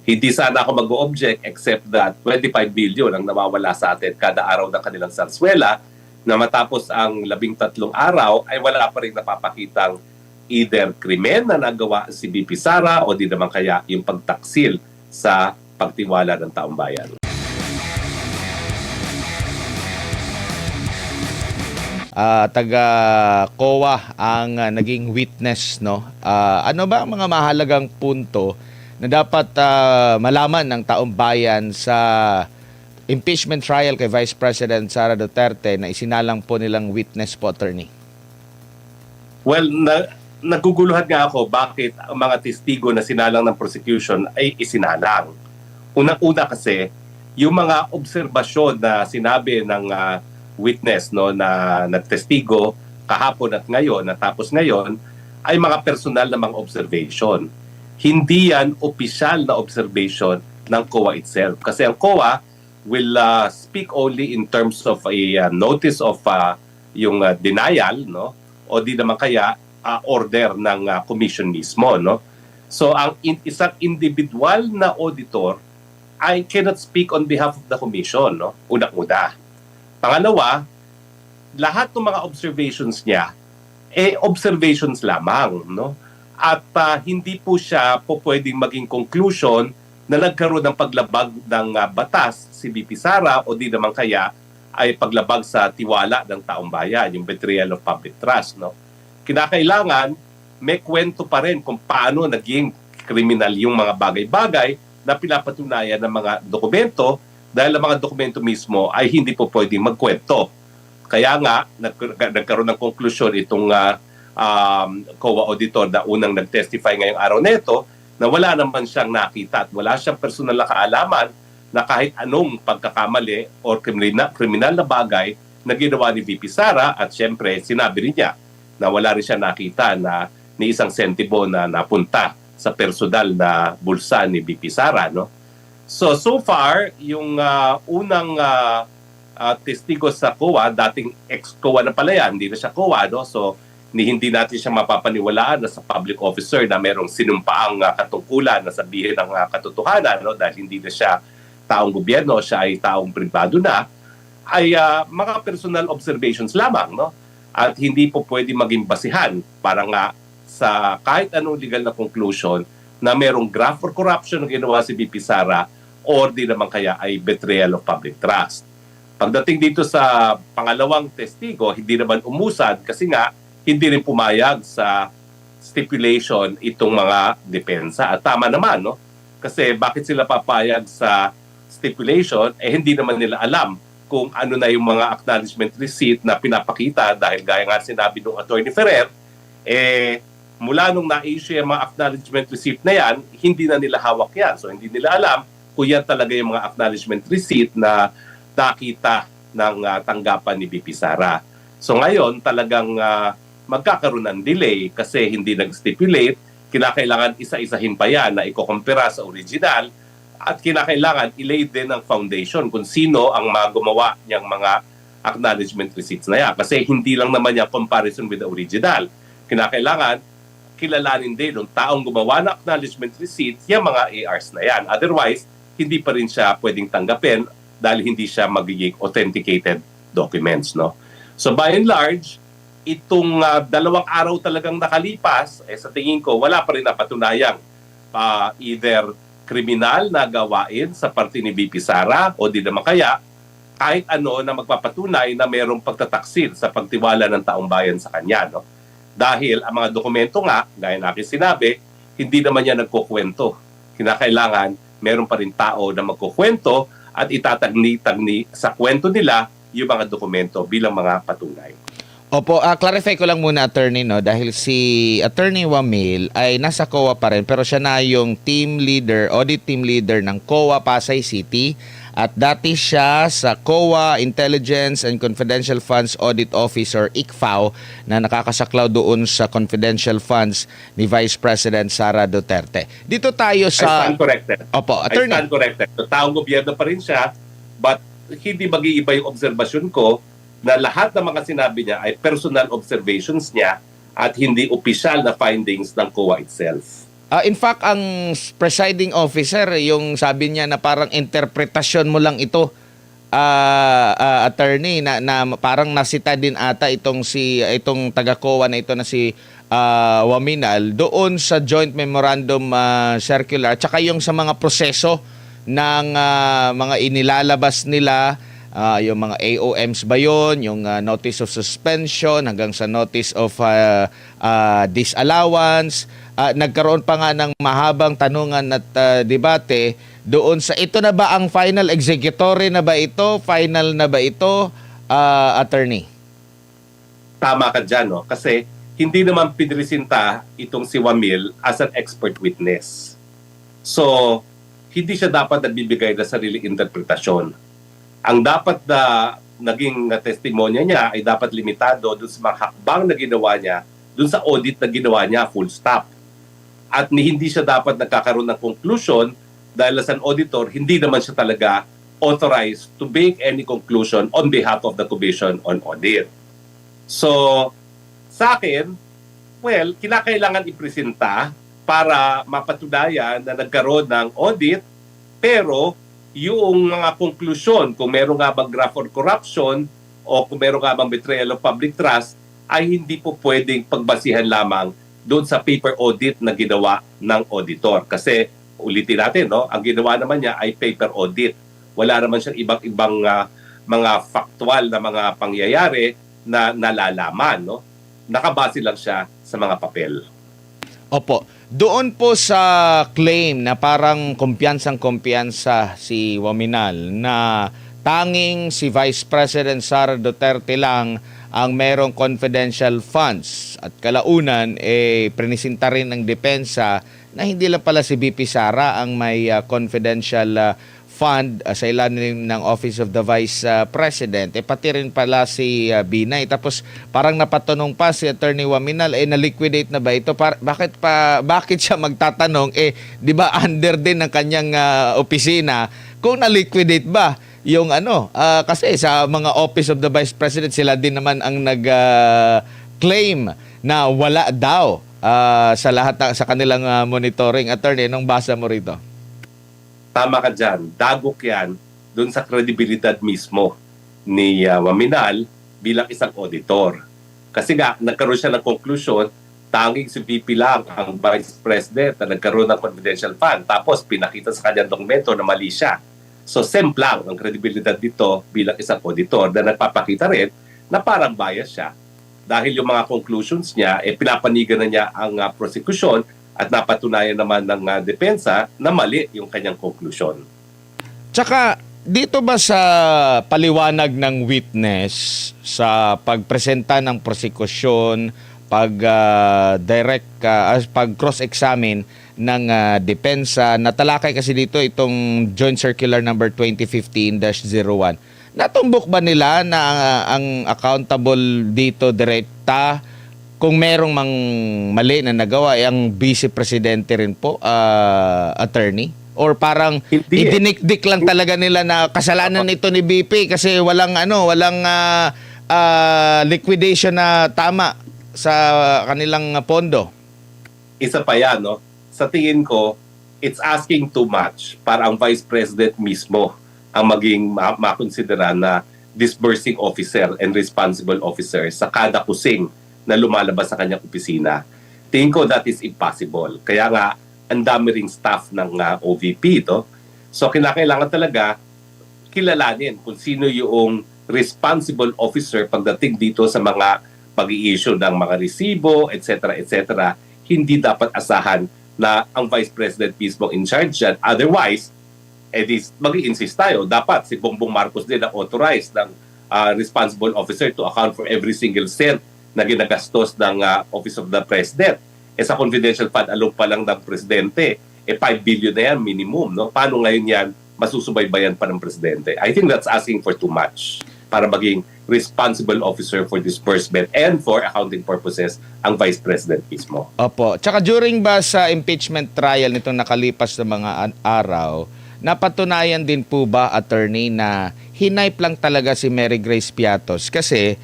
Hindi sana ako mag-object except that 25 billion ang nawawala sa atin kada araw ng kanilang sarswela na matapos ang 13 araw ay wala pa rin napapakitang either krimen na nagawa si BP Sara o di naman kaya yung pagtaksil sa pagtiwala ng taong bayan. Taga COA ang naging witness, no? Ano ba ang mga mahalagang punto na dapat malaman ng taong bayan sa impeachment trial kay Vice President Sara Duterte na isinalang po nilang witness po, attorney? Well, naguguluhan nga ako bakit ang mga testigo na sinalang ng prosecution ay isinalang. Unang-una kasi, yung mga obserbasyon na sinabi ng witness, no, na nagtestigo kahapon at ngayon, natapos ngayon, ay mga personal na mga observation. Hindi yan opisyal na observation ng COA itself. Kasi ang COA will speak only in terms of a notice of yung denial, no? O di naman kaya order ng commission mismo, no? So ang isang individual na auditor I cannot speak on behalf of the commission, no? Una-una. Pangalawa, lahat ng mga observations niya observations lamang, no? At hindi po siya po pwedeng maging conclusion na nagkaroon ng paglabag ng batas si BP Sara o di naman kaya ay paglabag sa tiwala ng taong bayan, yung betrayal of public trust, no? Kinakailangan may kwento pa rin kung paano naging kriminal yung mga bagay-bagay na pinapatunayan ng mga dokumento dahil ang mga dokumento mismo ay hindi po pwedeng magkwento. Kaya nga, nagkaroon ng konklusyon itong COA auditor na unang nag-testify ngayong araw nito na wala naman siyang nakita at wala siyang personal na kaalaman na kahit anong pagkakamali o kriminal na bagay na ginawa ni VP Sara at syempre sinabi rin niya na wala rin siya nakita na ni isang sentibo na napunta sa personal na bulsa ni VP Sara, no? So far, yung unang testigo sa COA, dating ex-COA na pala yan, hindi na siya COA, no? So hindi natin siya mapapaniwalaan na sa public officer na merong sinumpaang katungkulan na sabihin ng katotohanan, no? Dahil hindi na siya taong gobyerno, siya ay taong pribado na, ay mga personal observations lamang, no? At hindi po pwede maging basihan para nga sa kahit anong legal na conclusion na merong graft or corruption na ginawa si BP Sara or di naman kaya ay betrayal of public trust. Pagdating dito sa pangalawang testigo, hindi naman umusad kasi nga hindi rin pumayag sa stipulation itong mga depensa. At tama naman, no? Kasi bakit sila papayag sa stipulation, hindi naman nila alam kung ano na yung mga acknowledgement receipt na pinapakita dahil gaya nga sinabi ng Attorney Ferrer, mula nung na-issue yung mga acknowledgement receipt na yan, hindi na nila hawak yan. So hindi nila alam kung yan talaga yung mga acknowledgement receipt na nakita ng tanggapan ni BP Sara. So ngayon talagang magkakaroon ng delay kasi hindi nag-stipulate, kinakailangan isa-isahin pa yan na ikukumpira sa original at kinakailangan i-lay din ng foundation kung sino ang gumawa niyang mga acknowledgement receipts na yan. Kasi hindi lang naman yung comparison with the original. Kinakailangan kilalanin din ng taong gumawa ng acknowledgement receipt yung mga ARs na yan. Otherwise, hindi pa rin siya pwedeng tanggapin dahil hindi siya magiging authenticated documents, no? So by and large, itong 2 araw talagang nakalipas, sa tingin ko, wala pa rin napatunayang either kriminal na gawain sa parte ni BP Sara o di naman kaya kahit ano na magpapatunay na mayroong pagtataksil sa pagtiwala ng taong bayan sa kanya, no? Dahil ang mga dokumento nga, gaya na aking sinabi, hindi naman niya nagkukwento. Kinakailangan meron pa rin tao na magkukwento at itatagni-tagni sa kwento nila yung mga dokumento bilang mga patunay. Opo, clarify ko lang muna, attorney, no, dahil si Attorney Wamil ay nasa COA pa rin pero siya na yung team leader, audit team leader ng COA Pasay City at dati siya sa COA Intelligence and Confidential Funds Audit Office or ICFAO na nakakasaklaw doon sa confidential funds ni Vice President Sara Duterte. Dito tayo sa... I stand corrected. Opo, attorney. I stand corrected. So, taong gobyerno pa rin siya but hindi mag-iiba yung obserbasyon ko na lahat ng mga sinabi niya ay personal observations niya at hindi opisyal na findings ng COA itself. In fact, ang presiding officer, yung sabi niya na parang interpretasyon mo lang ito, attorney, na parang nasita din ata itong taga-COA na ito na si Waminal doon sa joint memorandum circular, tsaka yung sa mga proseso ng mga inilalabas nila, yung mga AOMs ba yun, yung notice of suspension hanggang sa notice of disallowance. Nagkaroon pa nga ng mahabang tanungan at debate doon sa ito na ba ang final executory na ba ito, final na ba ito, attorney? Tama ka dyan, no? Kasi hindi naman pinresinta itong si Wamil as an expert witness. So, hindi siya dapat nagbibigay ng sariling interpretasyon. Ang dapat na naging testimonya niya ay dapat limitado doon sa mga hakbang na ginawa niya, doon sa audit na ginawa niya, full stop. At hindi siya dapat nagkakaroon ng conclusion dahil as an auditor, hindi naman siya talaga authorized to make any conclusion on behalf of the Commission on Audit. So, sa akin, well, kinakailangan ipresenta para mapatunayan na nagkaroon ng audit, pero yung mga konklusyon, kung meron nga bang graft or corruption o kung meron nga bang betrayal of public trust, ay hindi po pwedeng pagbasihan lamang doon sa paper audit na ginawa ng auditor. Kasi ulitin natin, no, ang ginawa naman niya ay paper audit. Wala naman siyang ibang mga factual na mga pangyayari na nalalaman, no? Nakabase lang siya sa mga papel. Opo. Doon po sa claim na parang kumpiyansang-kumpiyansa si Waminal na tanging si Vice President Sara Duterte lang ang merong confidential funds at kalaunan prinisinta rin ng depensa na hindi lang pala si BP Sara ang may confidential fund sa ilalim ng Office of the Vice President, pati rin pala si Binay. Tapos parang napatanong pa si Attorney Waminal, na-liquidate na ba ito? Bakit siya magtatanong? Di ba under din ng kanyang opisina kung na-liquidate ba yung kasi sa mga Office of the Vice President, sila din naman ang nag-claim na wala daw sa lahat sa kanilang monitoring. Attorney, anong basa mo rito? Tama ka dyan. Dagok yan doon sa kredibilidad mismo ni Waminal bilang isang auditor. Kasi nga, nagkaroon siya ng conclusion, tanging si VP lang ang Vice President na nagkaroon ng confidential fund. Tapos pinakita sa kanyang dokumento na mali siya. So, semplang ang kredibilidad dito bilang isang auditor na nagpapakita rin na parang bias siya. Dahil yung mga conclusions niya, pinapanigan na niya ang prosecution at napatunayan naman ng depensa na mali yung kanyang konklusyon. Tsaka, dito ba sa paliwanag ng witness sa pagpresenta ng prosekusyon, pag cross-examine ng depensa, natalakay kasi dito itong Joint Circular number 2015-01. Natumbok ba nila na ang accountable dito direkta kung merong mang mali na nagawa ang vice presidente rin po, attorney? Or parang idinikdik lang talaga nila na kasalanan ito ni BP kasi walang liquidation na tama sa kanilang pondo? Isa pa yan, no? Sa tingin ko, it's asking too much para ang Vice President mismo ang maging makonsidera na disbursing officer and responsible officer sa kada kusing na lumalabas sa kanyang opisina. Tingin ko that is impossible. Kaya nga, ang dami ring staff ng OVP ito. So, kinakailangan talaga kilalanin kung sino yung responsible officer pagdating dito sa mga pag-i-issue ng mga resibo, etc. etc. Hindi dapat asahan na ang Vice President mismo in charge yan. Otherwise, mag-i-insist tayo. Dapat si Bongbong Marcos din ang authorized ng responsible officer to account for every single cent na ginagastos ng Office of the President. Sa confidential fund, alone pa lang ng Presidente, 5 billion na yan minimum. No? Paano ngayon yan masusubaybayan pa ng Presidente? I think that's asking for too much para maging responsible officer for disbursement and for accounting purposes ang Vice President mismo. Opo. Tsaka during ba sa impeachment trial nitong nakalipas na mga araw, napatunayan din po ba, attorney, na hinipe lang talaga si Mary Grace Piatos? Kasi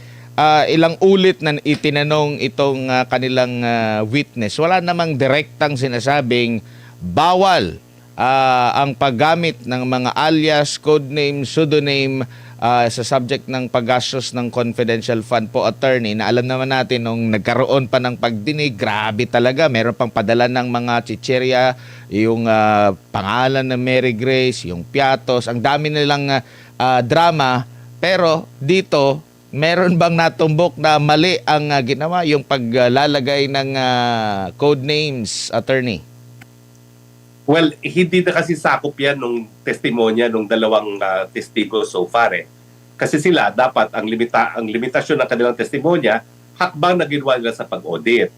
ilang ulit na itinanong itong kanilang witness, wala namang direktang sinasabing bawal ang paggamit ng mga alias, codename, pseudonym sa subject ng paggastos ng confidential fund po, attorney, na alam naman natin nung nagkaroon pa ng pagdinig, grabe talaga, meron pang padala ng mga chichirya, yung pangalan ng Mary Grace, yung piatos, ang dami nilang drama, pero dito meron bang natumbok na mali ang ginawa, yung paglalagay ng code names, attorney? Well, hindi na kasi sakop yan nung testimonya nung dalawang testigo so far eh. Kasi sila dapat ang limitasyon ng kanilang testimonya, hakbang na ginawa nila sa pag-audit.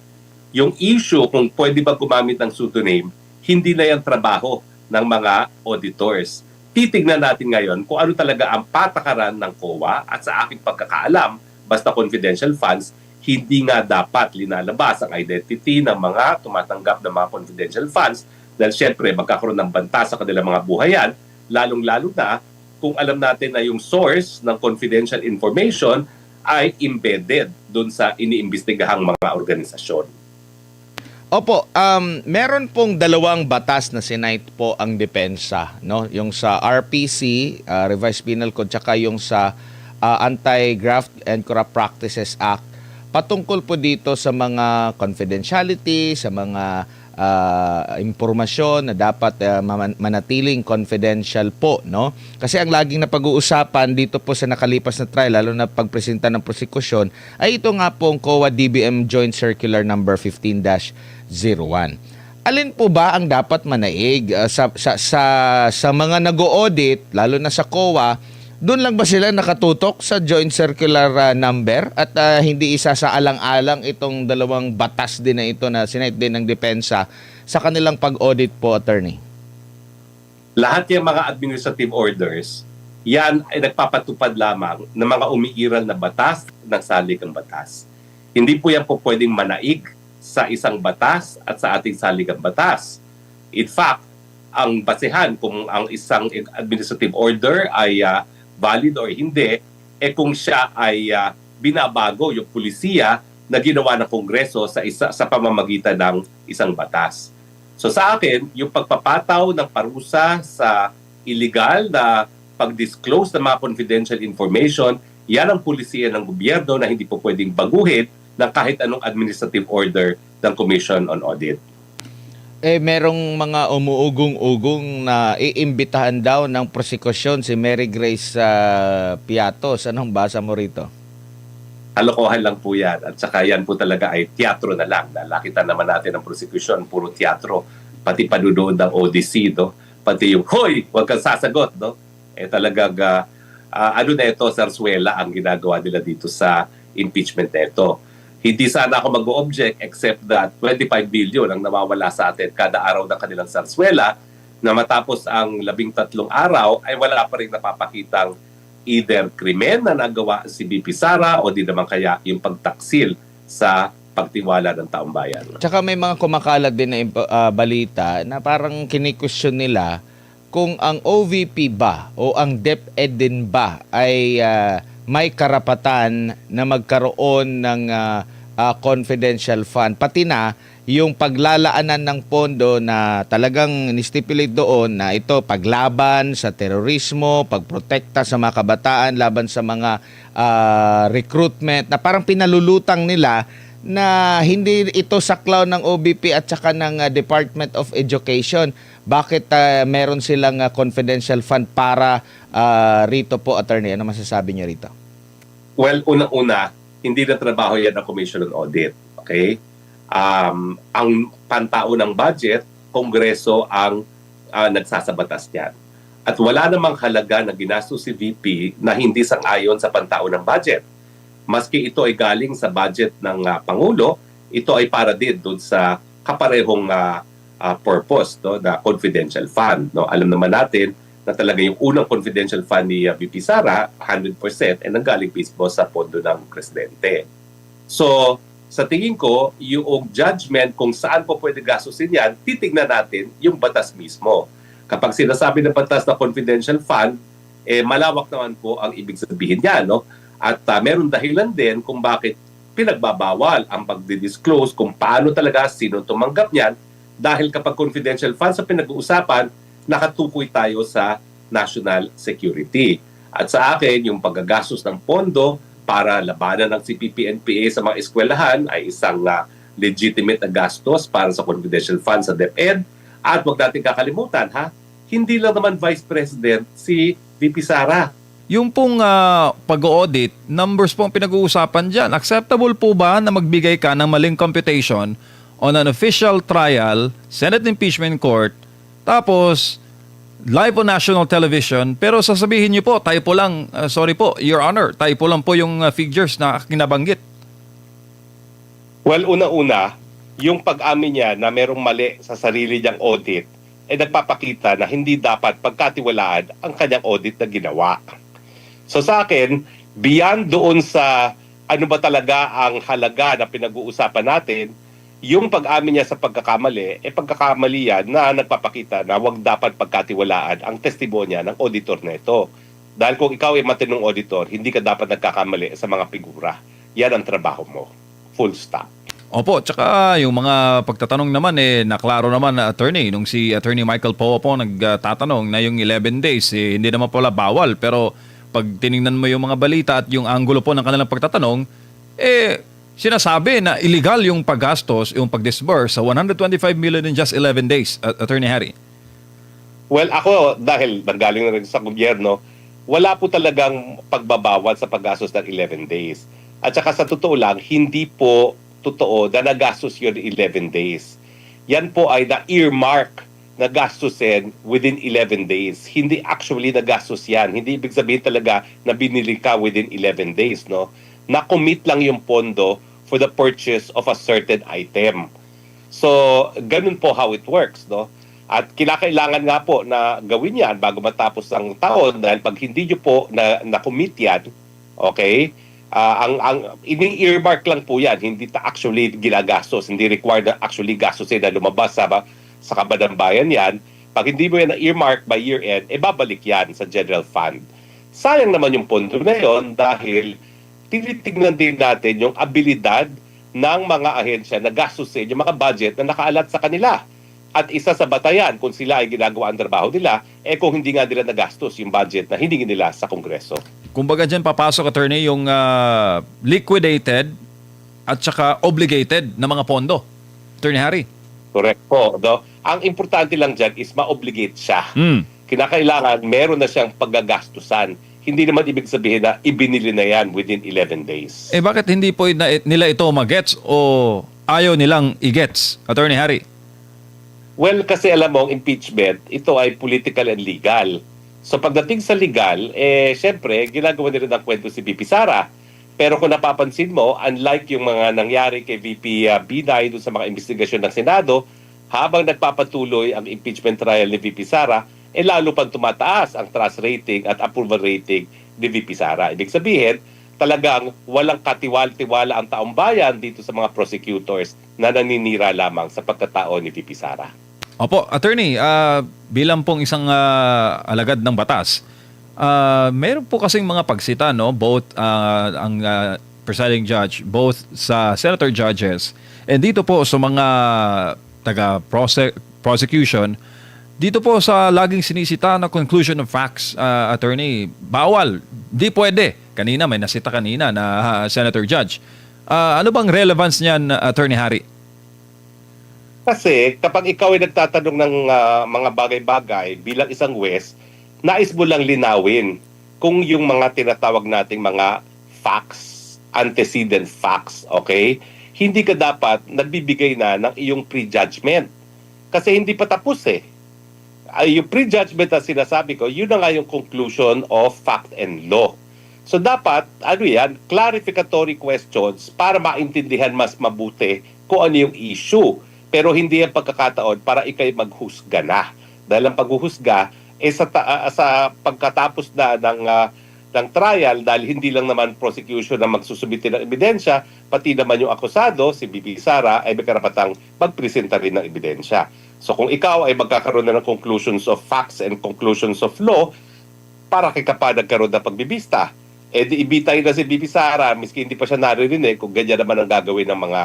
Yung issue kung pwede ba gumamit ng pseudonym, hindi na yan trabaho ng mga auditors. Titignan natin ngayon kung ano talaga ang patakaran ng COA at sa aking pagkakaalam, basta confidential funds, hindi nga dapat linalabas ang identity ng mga tumatanggap ng mga confidential funds dahil syempre magkakaroon ng banta sa kanilang mga buhayan, lalong-lalo na kung alam natin na yung source ng confidential information ay embedded doon sa iniimbestigahang mga organisasyon. Opo, meron pong dalawang batas na sinight po ang depensa, no? Yung sa RPC, Revised Penal Code, tsaka yung sa Anti-Graft and Corrupt Practices Act. Patungkol po dito sa mga confidentiality, sa mga impormasyon na dapat manatiling confidential po, no? Kasi ang laging napag-uusapan dito po sa nakalipas na trial, lalo na pagpresenta ng prosekusyon, ay ito nga pong COA DBM Joint Circular number 15-01. Alin po ba ang dapat manaig sa mga nag-audit, lalo na sa COA? Doon lang ba sila nakatutok sa joint circular number at hindi isa sa alang-alang itong dalawang batas din na ito na sinight din ng depensa sa kanilang pag-audit po, attorney? Lahat yung mga administrative orders, yan ay nagpapatupad lamang ng mga umiiral na batas ng saligang batas. Hindi po yan po pwedeng manaig sa isang batas at sa ating saligang batas. In fact, ang basehan kung ang isang administrative order ay valid or hindi, kung siya ay binabago yung pulisiya na ginawa ng Kongreso sa pamamagitan ng isang batas. So sa akin, yung pagpapataw ng parusa sa illegal na pag-disclose ng mga confidential information, yan ang pulisiya ng gobyerno na hindi po pwedeng baguhin ng kahit anong administrative order ng Commission on Audit. Merong mga umuugong-ugong na iimbitahan daw ng prosekusyon si Mary Grace Piatos. Anong basa mo rito? Kalokohan lang po yan. At saka yan po talaga ay teatro na lang. Nakita naman natin ang prosekusyon, puro teatro. Pati panunood ng ODC, no? Pati yung, hoy, huwag kang sasagot, no? Talagang, ano na ito, sarswela ang ginagawa nila dito sa impeachment na ito. Hindi sana ako mag-object except that 25 billion ang nawawala sa atin kada araw ng kanilang sarswela na matapos ang 13 araw ay wala pa rin napapakitang either krimen na nagawa si BP Sara o di naman kaya yung pagtaksil sa pagtiwala ng taong bayan. Tsaka may mga kumakalat din na balita na parang kinikwestiyon nila kung ang OVP ba o ang DepEd din ba ay may karapatan na magkaroon ng confidential fund, pati na yung paglalaanan ng pondo na talagang nistipulate doon na ito paglaban sa terorismo, pagprotekta sa mga kabataan laban sa mga recruitment, na parang pinalulutang nila na hindi ito saklaw ng OBP at saka ng Department of Education. Bakit meron silang confidential fund para rito po, attorney? Ano masasabi niyo rito? Well, unang-una, hindi na trabaho yan ng Commission on Audit. Okay? Ang pantao ng budget, Kongreso ang nagsasabatas niyan. At wala namang halaga na ginastos si VP na hindi sang-ayon sa pantao ng budget. Maski ito ay galing sa budget ng Pangulo, ito ay para din doon sa kaparehong purpose, no, na confidential fund. No? Alam naman natin na talaga yung unang confidential fund ni VP Sara, 100% ay nanggaling mismo sa pondo ng Presidente. So, sa tingin ko, yung judgment kung saan po pwede gastusin yan, titignan natin yung batas mismo. Kapag sinasabi ng batas na confidential fund, malawak naman po ang ibig sabihin niya. No? At meron dahilan din kung bakit pinagbabawal ang pagdi-disclose kung paano talaga sino tumanggap niyan dahil kapag confidential funds sa pinag-uusapan, nakatukoy tayo sa national security. At sa akin, yung paggagastos ng pondo para labanan ng CPP-NPA sa mga eskwelahan ay isang legitimate na gastos para sa confidential funds sa DepEd. At huwag natin kakalimutan, hindi lang naman Vice President si VP Sara. Yung pong pag-audit, numbers po ang pinag-uusapan dyan. Acceptable po ba na magbigay ka ng maling computation on an official trial, Senate Impeachment Court, tapos live on national television, pero sasabihin niyo po, tayo po lang, sorry po, Your Honor, tayo po lang po yung figures na kinabanggit. Well, una-una, yung pag-amin niya na merong mali sa sarili niyang audit, nagpapakita na hindi dapat pagkatiwalaan ang kanyang audit na ginawa. So sa akin, beyond doon sa ano ba talaga ang halaga na pinag-uusapan natin, yung pag-amin niya sa pagkakamali, pagkakamali yan na nagpapakita na wag dapat pagkatiwalaan ang testimonya ng auditor na ito. Dahil kung ikaw ay matinong auditor, hindi ka dapat nagkakamali sa mga figura. Yan ang trabaho mo. Full stop. Opo, tsaka yung mga pagtatanong naman naklaro naman na attorney. Nung si Attorney Michael Poe po nagtatanong na yung 11 days, hindi naman pala bawal. Pero pag tiningnan mo yung mga balita at yung angulo po ng kanilang pagtatanong, sinasabi na illegal yung paggastos, yung pag-disburse sa 125 million in just 11 days, Attorney Harry. Well, ako, dahil nanggaling na rin sa gobyerno, wala po talagang pagbabawal sa paggastos ng 11 days. At saka sa totoo lang, hindi po totoo na nagastos yun 11 days. Yan po ay na-earmark na gastusin within 11 days. Hindi actually nagastos yan. Hindi ibig sabihin talaga na binili ka within 11 days, no? Na-commit lang yung pondo for the purchase of a certain item. So, ganun po how it works, no? At kinakailangan nga po na gawin yan bago matapos ang taon dahil pag hindi nyo po na-commit yan, okay, ang ini-earmark lang po yan, hindi actually ginagastos, hindi required na actually gastusin na lumabas sa kabadang bayan yan. Pag hindi mo yan na-earmark by year-end, babalik yan sa general fund. Sayang naman yung pondo na yon dahil tinitignan din natin yung abilidad ng mga ahensya na gastusin yung mga budget na nakaalat sa kanila. At isa sa batayan kung sila ay ginagawa ang trabaho nila, kung hindi nga nila nagastos yung budget na hindi nila sa Kongreso. Kumbaga dyan papasok, attorney, yung liquidated at saka obligated na mga pondo. Attorney Harry. Correct po. No? Ang importante lang dyan is ma-obligate siya. Mm. Kinakailangan meron na siyang paggagastusan. Hindi naman ibig sabihin na ibinili na yan within 11 days. Bakit hindi po nila ito magets o ayaw nilang igets, Attorney Harry? Well, kasi alam mo, ang impeachment, ito ay political and legal. So pagdating sa legal, syempre, ginagawa nila ng kwento si VP Sara. Pero kung napapansin mo, unlike yung mga nangyari kay VP Binay doon sa mga investigasyon ng Senado, habang nagpapatuloy ang impeachment trial ni VP Sara, lalo pang tumataas ang trust rating at approval rating ni VP Sara. Ibig sabihin, talagang walang katiwala ang taong bayan dito sa mga prosecutors na naninira lamang sa pagkatao ni VP Sara. Opo, attorney, bilang pong isang alagad ng batas, meron po kasing mga pagsita, no? Both ang presiding judge, both sa senator judges, and dito po sa mga taga-prosecution, dito po sa laging sinisita na conclusion of facts, attorney, bawal, di pwede. Kanina, may nasita kanina na senator judge. Ano bang relevance niyan, Attorney Harry? Kasi kapag ikaw ay nagtatanong ng mga bagay-bagay bilang isang West, nais mo lang linawin kung yung mga tinatawag nating mga facts, antecedent facts, okay? Hindi ka dapat nagbibigay na ng iyong prejudgment. Kasi hindi pa tapos yung prejudgment na sinasabi ko, yun na nga yung conclusion of fact and law. So dapat, clarificatory questions para maintindihan mas mabuti kung ano yung issue. Pero hindi ang pagkakataon para ikay maghusga na. Dahil ang paghuhusga sa pagkatapos na ng trial, dahil hindi lang naman prosecution na magsusubiti ng ebidensya, pati naman yung akusado, si VP Sara, ay may karapatang magpresenta rin ng ebidensya. So kung ikaw ay magkakaroon na ng conclusions of facts and conclusions of law, para kay ka pa nagkaroon ng pagbibista. di ibitay na si BP Sara, miski hindi pa siya naririnig kung ganyan naman ang gagawin ng mga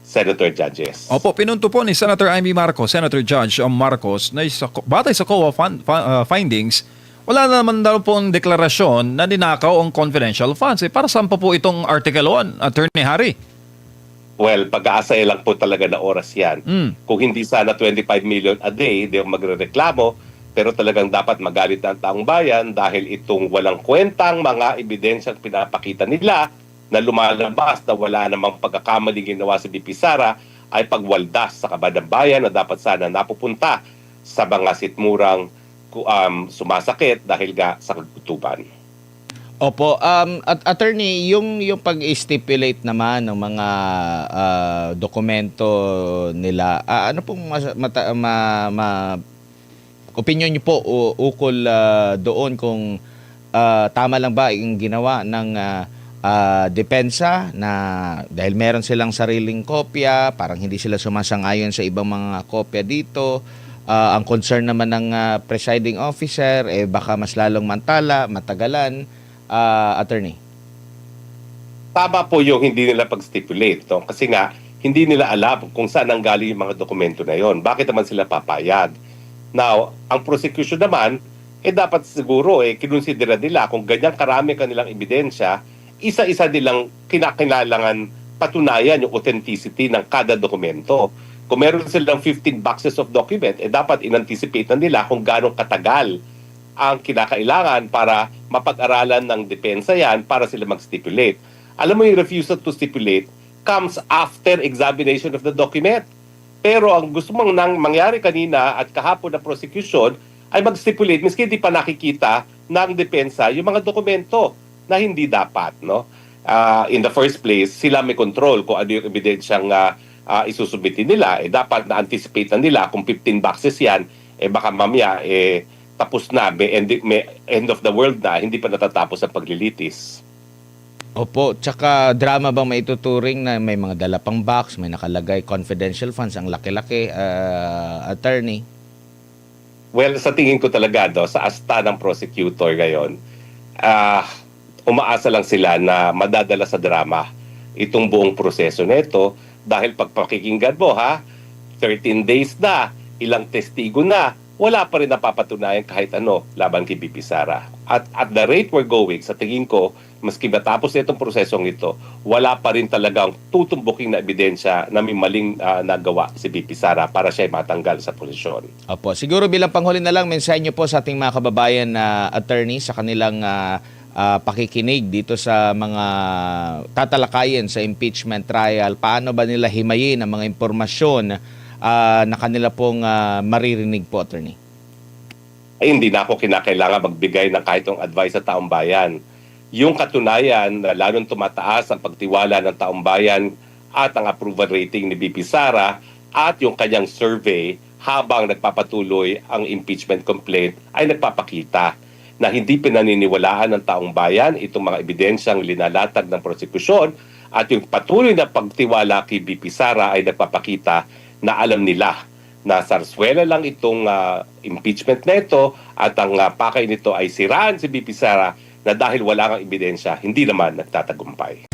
senator judges. Opo, pinunto po ni Senator Amy Marcos, Senator Judge Marcos, na batay sa COA findings, wala naman daw po ang deklarasyon na ninakaw ang confidential funds. Para saan pa po itong Article 1, Attorney Harry? Well, pag-aasay lang po talaga na oras yan. Kung hindi sana 25 million a day, di ako magrereklamo, pero talagang dapat magalit na ang taong bayan dahil itong walang kwentang mga ebidensyang pinapakita nila na lumalabas na wala namang pagkakamaling ginawa si BP Sara ay pagwaldas sa kaban ng bayan na dapat sana napupunta sa mga sitmurang sumasakit dahil nga sa kagutuban. Opo, attorney, yung pag-stipulate naman ng mga dokumento nila, ano pong opinion niyo po ukol doon kung tama lang ba yung ginawa ng depensa na dahil meron silang sariling kopya, parang hindi sila sumasang-ayon sa ibang mga kopya dito. Ang concern naman ng presiding officer, baka mas lalong mantala, matagalan. Attorney. Tama po yung hindi nila pag-stipulate. No? Kasi nga, hindi nila alam kung saan ang galing yung mga dokumento na yon. Bakit naman sila papayag? Now, ang prosecution naman, dapat siguro, kinonsidera nila kung ganyan karami kanilang ebidensya, isa-isa nilang kinakailangan patunayan yung authenticity ng kada dokumento. Kung meron silang 15 boxes of document, dapat in-anticipate na nila kung gano'ng katagal ang kinakailangan para mapag-aralan ng depensa yan para sila mag-stipulate. Alam mo, yung refusal to stipulate comes after examination of the document. Pero ang gusto mong mangyari kanina at kahapon na prosecution ay mag-stipulate miski hindi pa nakikita ng depensa yung mga dokumento na hindi dapat. No? In the first place, sila may control kung ano yung ebidensyang isusubitin nila. Dapat na-anticipate na nila kung 15 boxes yan, baka mamaya tapos na, may end of the world na, hindi pa natatapos ang paglilitis. Opo, tsaka drama bang maituturing na may mga dala pang box, may nakalagay confidential funds, ang laki-laki, attorney? Well, sa tingin ko talaga, sa asta ng prosecutor ngayon, umaasa lang sila na madadala sa drama itong buong proseso nito dahil pag pakikinggan mo, 13 days na, ilang testigo na, wala pa rin napapatunayan kahit ano laban kay BP Sara. At at the rate we're going, sa tingin ko, maski matapos itong prosesong ito, wala pa rin talagang tutumbuking na ebidensya na may maling nagawa si BP Sara para siya matanggal sa posisyon. Opo, siguro bilang panghuli na lang, mensahe niyo po sa ating mga kababayan na attorney sa kanilang pakikinig dito sa mga tatalakayin sa impeachment trial. Paano ba nila himayin ang mga impormasyon na kanila pong maririnig po, attorney? Ay, hindi na ako kinakailangan magbigay ng kahit ng advice sa taong bayan. Yung katunayan na lalong tumataas ang pagtiwala ng taong bayan at ang approval rating ni BP Sara at yung kanyang survey habang nagpapatuloy ang impeachment complaint ay nagpapakita na hindi pinaniniwalaan ng taong bayan itong mga ebidensyang linalatag ng prosekusyon at yung patuloy na pagtiwala kay BP Sara ay nagpapakita na alam nila na sarswela lang itong impeachment na ito at ang pakay nito ay siraan si BP Sara na dahil wala kang ebidensya, hindi naman nagtatagumpay.